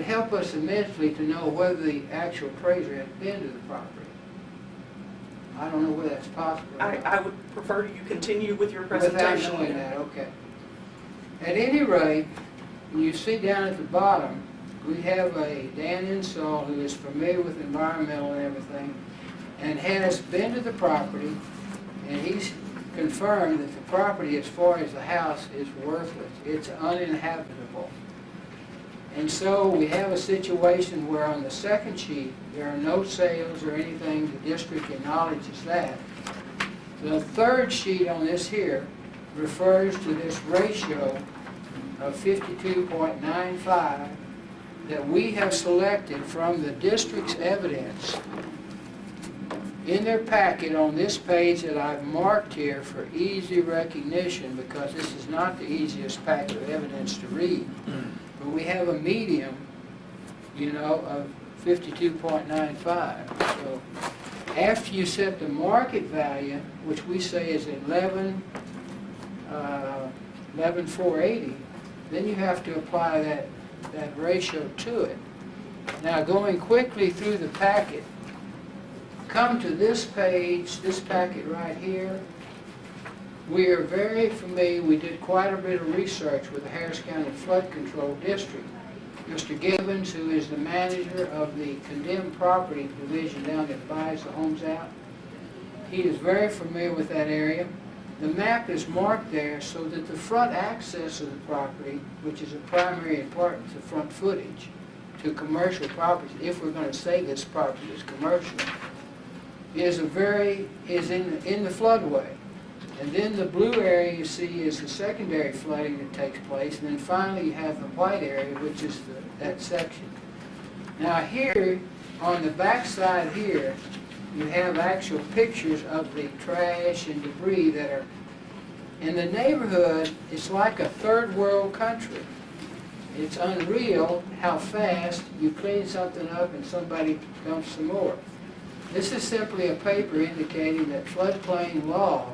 help us immensely to know whether the actual appraiser has been to the property. I don't know whether that's possible or not. I would prefer you continue with your Without presentation. knowing that, okay. At any rate, you see down at the bottom, we have a Dan Insall who is familiar with environmental and everything, and has been to the property, and he's confirmed that the property, as far as the house, is worthless. It's uninhabitable. And so we have a situation where on the second sheet, there are no sales or anything. The district acknowledges that. The third sheet on this here refers to this ratio of 52.95 that we have selected from the district's evidence in their packet on this page that I've marked here for easy recognition, because this is not the easiest packet of evidence to read. But we have a medium, you know, of 52.95. So after you set the market value, which we say is 11,480, then you have to apply that ratio to it. Now, going quickly through the packet, come to this page, this packet right here. We are very familiar, we did quite a bit of research with the Harris County Flood Control District. Mr. Gibbons, who is the manager of the condemned property division down that buys the homes out, he is very familiar with that area. The map is marked there so that the front access of the property, which is a primary importance of front footage to commercial properties, if we're going to say this property is commercial, is in the floodway. And then the blue area you see is the secondary flooding that takes place, and then finally you have the white area, which is that section. Now here, on the back side here, you have actual pictures of the trash and debris that are in the neighborhood. It's like a third world country. It's unreal how fast you clean something up and somebody dumps some more. This is simply a paper indicating that floodplain law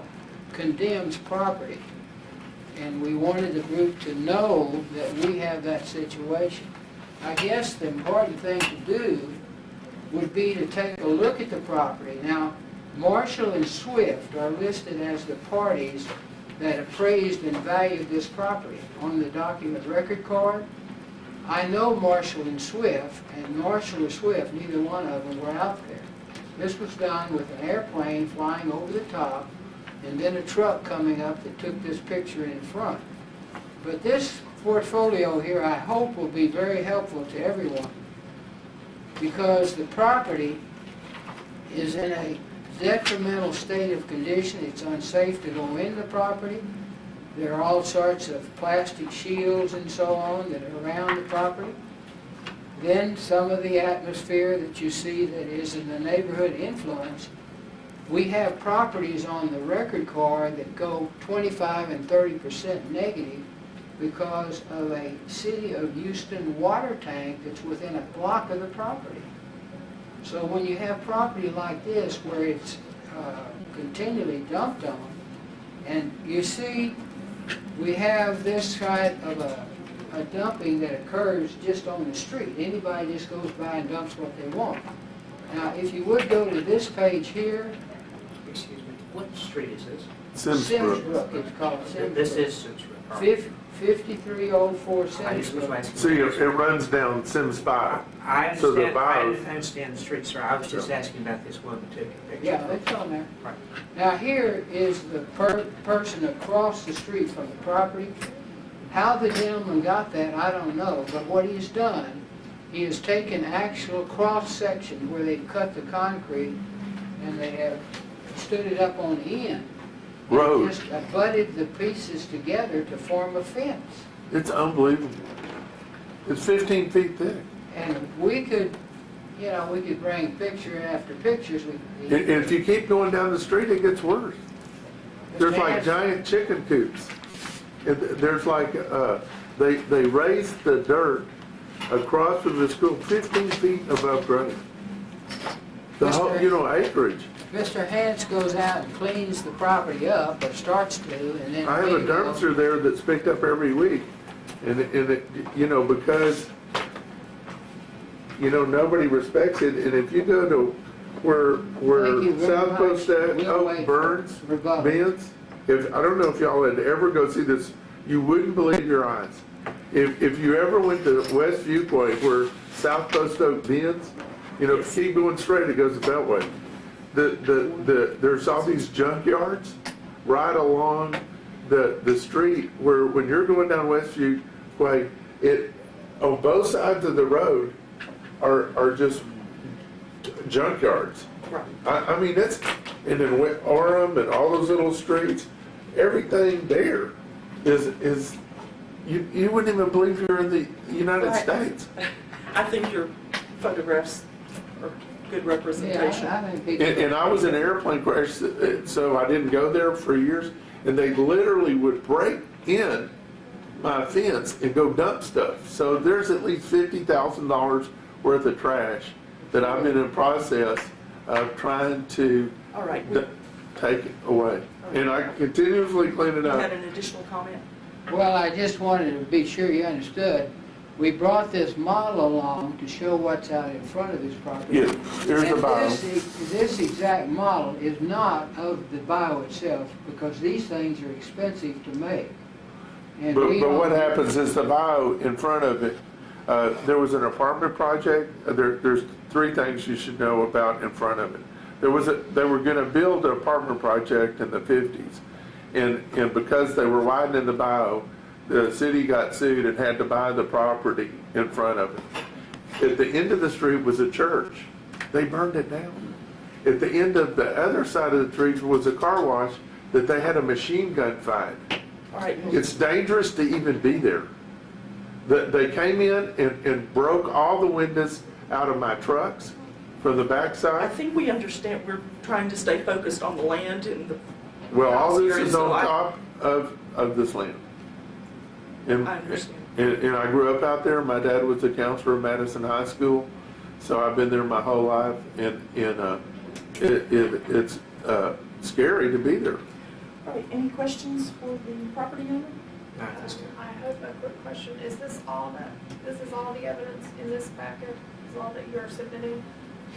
condemns property, and we wanted the group to know that we have that situation. I guess the important thing to do would be to take a look at the property. Now, Marshall and Swift are listed as the parties that appraised and valued this property on the document record card. I know Marshall and Swift, and Marshall or Swift, neither one of them were out there. This was done with an airplane flying over the top, and then a truck coming up that took this picture in front. But this portfolio here, I hope, will be very helpful to everyone, because the property is in a detrimental state of condition. It's unsafe to go in the property. There are all sorts of plastic shields and so on that are around the property. Then some of the atmosphere that you see that is in the neighborhood influence. We have properties on the record card that go 25 and 30% negative because of a City of Houston water tank that's within a block of the property. So when you have property like this where it's continually dumped on, and you see we have this kind of a dumping that occurs just on the street. Anybody just goes by and dumps what they want. Now, if you would go to this page here. Excuse me, what street is this? Simsbrook, it's called Simsbrook. This is Simsbrook. 5304 Simsbrook. See, it runs down Sims 5. I So the understand, bottom- I understand the street, sir. I was just asking about this one particular picture. Yeah, it's on there. Right. Now here is the person across the street from the property. How the gentleman got that, I don't know, but what he's done, he has taken actual cross sections where they've cut the concrete and they have stood it up on end. Road. And just butted the pieces together to form a fence. It's unbelievable. It's 15 feet thick. And we could, you know, we could bring picture after pictures. And if you keep going down the street, it gets worse. There's like giant chicken coops. There's like, they raised the dirt across from the school 15 feet above grade. The whole, you know, acreage. Mr. Hance goes out and cleans the property up, or starts to, and then... I have a dumpster there that's picked up every week. And it, you know, because you know, nobody respects it, and if you go to where Thank you very South much. Post We'll wait for Burns, rebuttal. Benz, I don't know if y'all had ever go see this, you wouldn't believe your eyes. If you ever went to West Viewpoint where South Post Oak Benz, you know, keep going straight, it goes the Beltway. There's all these junkyards right along the street where when you're going down West Viewpoint, on both sides of the road are just junkyards. Right. I mean, and then Orem and all those little streets, everything there is you wouldn't even believe you're in the United Right. States. I think your photographs are good Yeah, representation. I think people. And I was in an airplane crash, so I didn't go there for years, and they literally would break in my fence and go dump stuff. So there's at least $50,000 worth of trash that I've been in process of trying to All right, take it away. And I continuously clean it you up. had an additional comment? Well, I just wanted to be sure you understood. We brought this model along to show what's out in front of this property. Yeah, here's the And bio. this exact model is not of the bio itself, because these things are expensive to make. And we But what don't- happens is the bio in front of it, there was an apartment project. There's three things you should know about in front of it. They were gonna build an apartment project in the 50s. And because they were widening the bio, the city got sued and had to buy the property in front of it. At the end of the street was a church. They burned it down. At the end of the other side of the street was a car wash that they had a machine gun fight. All right, It's dangerous to even be there. They came in and broke all the windows out of my trucks from the I backside. think we understand, we're trying to stay focused on the land and the, Well, all this Here, is so on I- top of this land. And, I understand. and I grew up out there. My dad was a counselor at Madison High School, so I've been there my whole life. And it's scary to be there. all right, any questions for the property owner? No, that's good. I have a quick question. Is this all the evidence in this packet? Is all that you are submitting?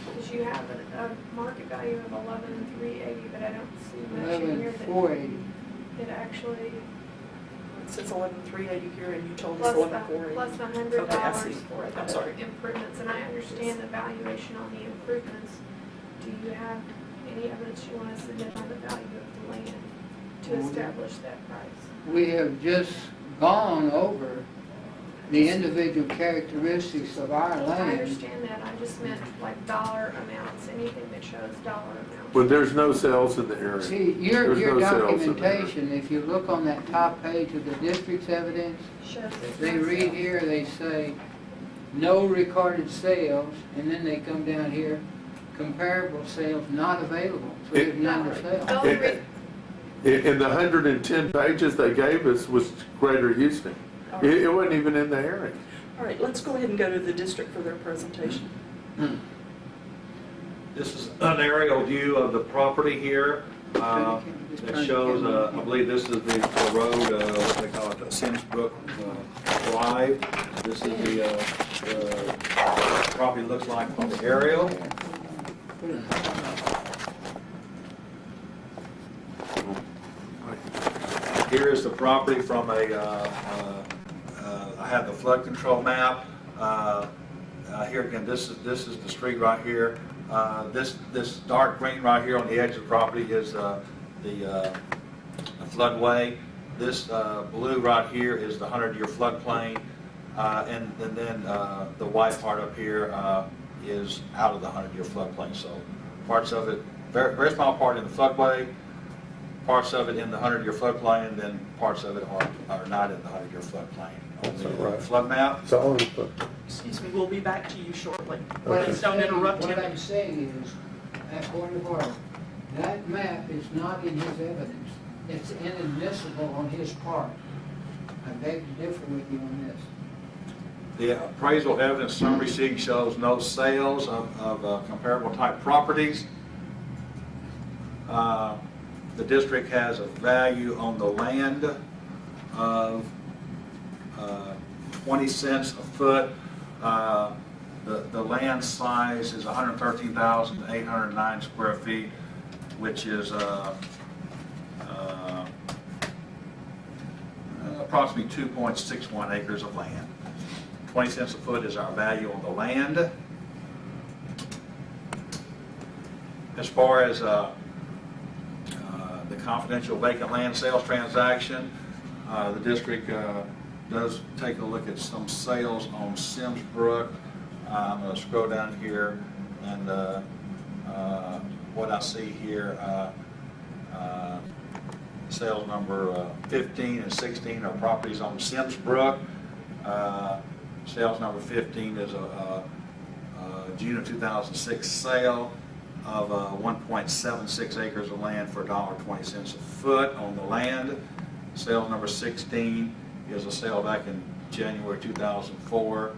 Because you have a market value of 11,380, but I don't see much in here that 11,480. it actually, It says 11,380 here and you told us plus the 11,480. $100 Okay, I see. for I'm sorry. the improvements. And I understand the valuation on the improvements. Do you have any evidence you want to submit on the value of the land to establish that price? We have just gone over the individual characteristics of our I land. understand that. I just meant like dollar amounts, anything that shows dollar amounts. But there's no sales in the area. See, your There's no sales in there. documentation, if you look on that top page of the district's evidence, Shows there's they no read sales. here, they say, no recorded sales, and then they come down here, comparable sales not available. So there's none to The sell. only re- In the 110 pages they gave us was Greater Houston. All right. It wasn't even in the area. All right, let's go ahead and go to the district for their presentation. This is an aerial view of the property here. It shows, I believe this is the road, what they call it, Sims Brook Drive. This is the property looks like on the aerial. Here is the property from I have the flood control map. Here again, this is the street right here. This dark green right here on the edge of the property is the floodway. This blue right here is the 100-year floodplain, and then the white part up here is out of the 100-year floodplain. So parts of it, very small part in the floodway, parts of it in the 100-year floodplain, and then parts of it are not in the 100-year floodplain. On the Right. flood map, It's all in the Excuse me, we'll be back to you shortly. What I'm Please don't saying- interrupt What I'm him. saying is, at point of order, that map is not in his evidence. It's inadmissible on his part. I beg to differ with you on this. the appraisal evidence summary sheet shows no sales of comparable type properties. The district has a value on the land of 20 cents a foot. The the land size is 113,809 square feet, which is approximately 2.61 acres of land. 20 cents a foot is our value on the land. As far as the confidential vacant land sales transaction, the district does take a look at some sales on Sims Brook. I'm going to scroll down here, and what I see here, sales number 15 and 16 are properties on Sims Brook. Sales number 15 is a June of 2006 sale of 1.76 acres of land for $1.20 a foot on the land. Sales number 16 is a sale back in January 2004,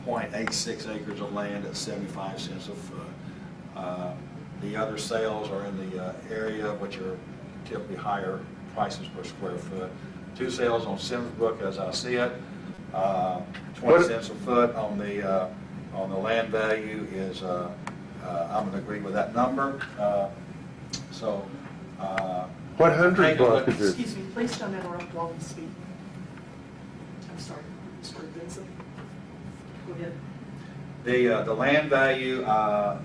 0.86 acres of land at 75 cents a foot. The other sales are in the area, which are typically higher prices per square foot. 2 sales on Sims Brook, as I see it, 20 cents a foot on the land value is. I'm going to agree with that number. What 100 block is it? Excuse me, please don't interrupt while we speak. I'm sorry, Mr. Benson. Go ahead. The land value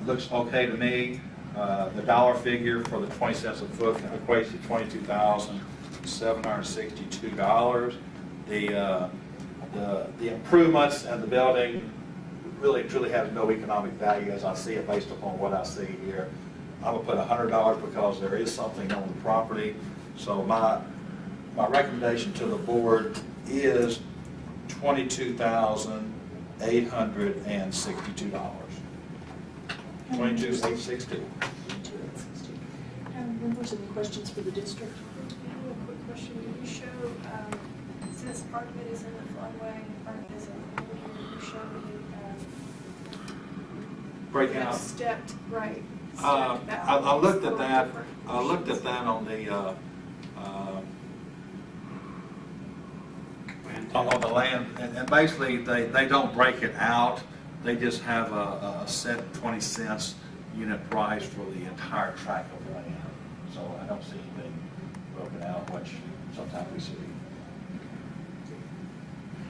looks okay to me. The dollar figure for the 20 cents a foot equates to $22,762. The improvements and the building really truly has no economic value as I see it based upon what I see here. I'm gonna put $100 because there is something on the property. So my recommendation to the board is $22,862. 22,862. Members, any questions for the district? I have a quick question. Did you show, since part of it is in the floodway and part of it is in the floodway, did you show Breakout. stepped, right? I looked at that. I looked at that on the on the land, and basically they don't break it out. They just have a set 20 cents unit price for the entire tract of land. So I don't see anything broken out, which sometimes we see.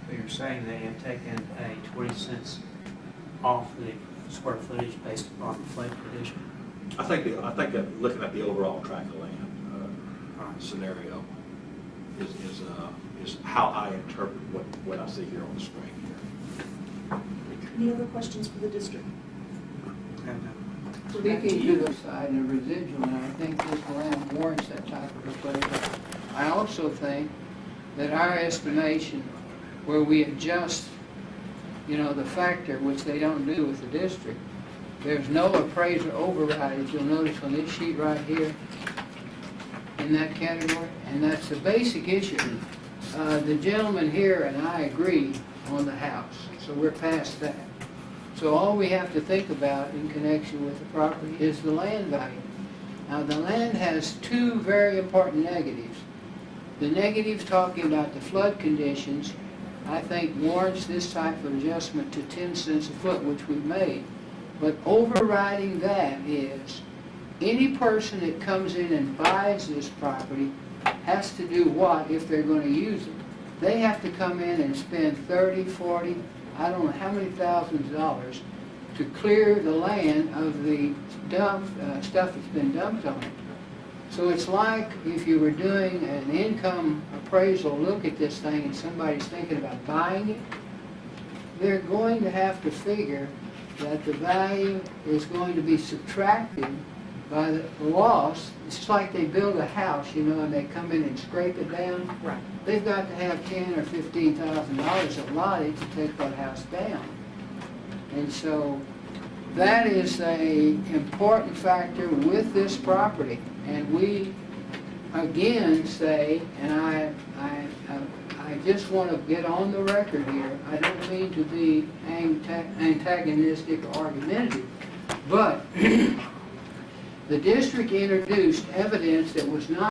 So you're saying they have taken a 20 cents off the square footage based upon the flood condition? I think that looking at the overall tract of land scenario is how I interpret what I see here on the screen here. Any other questions for the district? Speaking to the side and the residual, and I think this land warrants that type of appraisal. I also think that our estimation, where we adjust, the factor, which they don't do with the district, there's no appraiser override, as you'll notice on this sheet right here, in that category, and that's the basic issue. The gentleman here and I agree on the house, so we're past that. So all we have to think about in connection with the property is the land value. Now, the land has 2 very important negatives. The negative talking about the flood conditions, I think warrants this type of adjustment to 10 cents a foot, which we've made. But overriding that is, any person that comes in and buys this property has to do what if they're going to use it? They have to come in and spend 30, 40, I don't know how many thousands of dollars to clear the land of the stuff that's been dumped on it. So it's like if you were doing an income appraisal look at this thing and somebody's thinking about buying it, they're going to have to figure that the value is going to be subtracted by the loss. It's just like they build a house, and they come in and scrape it down. Right. They've got to have $10,000 or $15,000 allotted to take that house down. And so that is an important factor with this property. And we again say, and I just want to get on the record here, I don't mean to be antagonistic or argumentative, but the district introduced evidence that was not